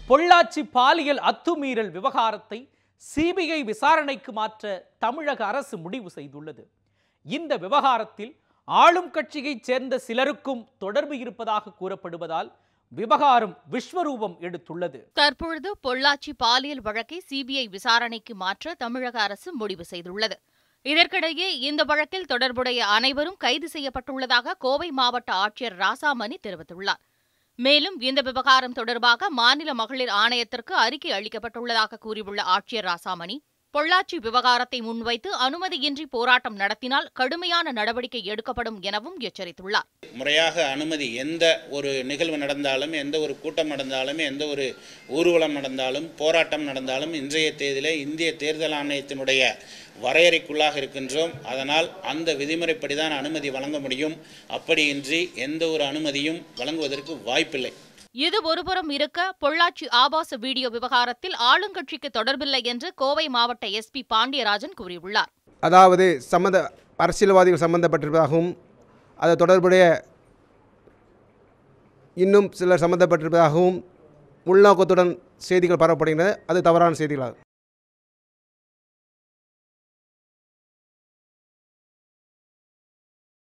பொள்ளாச்சி பாலியல் அத்துமீறல் விவகாரத்தை சிபிஐ விசாரணைக்கு மாற்ற தமிழக அரசு முடிவு செய்துள்ளது. இந்த விவகாரத்தில் ஆளும் கட்சியைச் சேர்ந்த சிலருக்கும் தொடர்பு இருப்பதாக கூறப்படுவதால் விவகாரம் விஸ்வரூபம் எடுத்துள்ளது. தற்பொழுது பொள்ளாச்சி பாலியல் வழக்கை சிபிஐ விசாரணைக்கு மாற்ற தமிழக அரசு முடிவு செய்துள்ளது. இதற்கிடையே இந்த வழக்கில் தொடர்புடைய அனைவரும் கைது செய்யப்பட்டுள்ளதாக கோவை மாவட்ட ஆட்சியர் ராசாமணி தெரிவித்துள்ளார். மேலும் இந்த விவகாரம் தொடர்பாக மாநில மகளிர் ஆணையத்திற்கு அறிக்கை அளிக்கப்பட்டுள்ளதாக கூறியுள்ள ஆட்சியர் ராசாமணி, பொள்ளாச்சி விவகாரத்தை முன்வைத்து அனுமதியின்றி போராட்டம் நடத்தினால் கடுமையான நடவடிக்கை எடுக்கப்படும் எனவும் எச்சரித்துள்ளார். முறையாக அனுமதி எந்த ஒரு நிகழ்வு நடந்தாலும், எந்த ஒரு கூட்டம் நடந்தாலும், எந்த ஒரு ஊர்வலம் நடந்தாலும், போராட்டம் நடந்தாலும் இன்றைய தேதியிலே இந்திய தேர்தல் ஆணையத்தினுடைய வரையறைக்குள்ளாக இருக்கின்றோம். அதனால் அந்த விதிமுறைப்படி தான் அனுமதி வழங்க முடியும். அப்படியின்றி எந்த ஒரு அனுமதியும் வழங்குவதற்கு வாய்ப்பில்லை. இது ஒருபுறம் இருக்க, பொள்ளாச்சி ஆபாச வீடியோ விவகாரத்தில் ஆளுங்கட்சிக்கு தொடர்பில்லை என்று கோவை மாவட்ட எஸ்பி பாண்டியராஜன் கூறியுள்ளார். அதாவது அரசியல்வாதிகள் சம்பந்தப்பட்டிருப்பதாகவும் அது தொடர்புடைய இன்னும் சிலர் சம்பந்தப்பட்டிருப்பதாகவும் உள்நோக்கத்துடன் செய்திகள் பரப்பப்படுகின்றன. அது தவறான செய்திகளாகும்.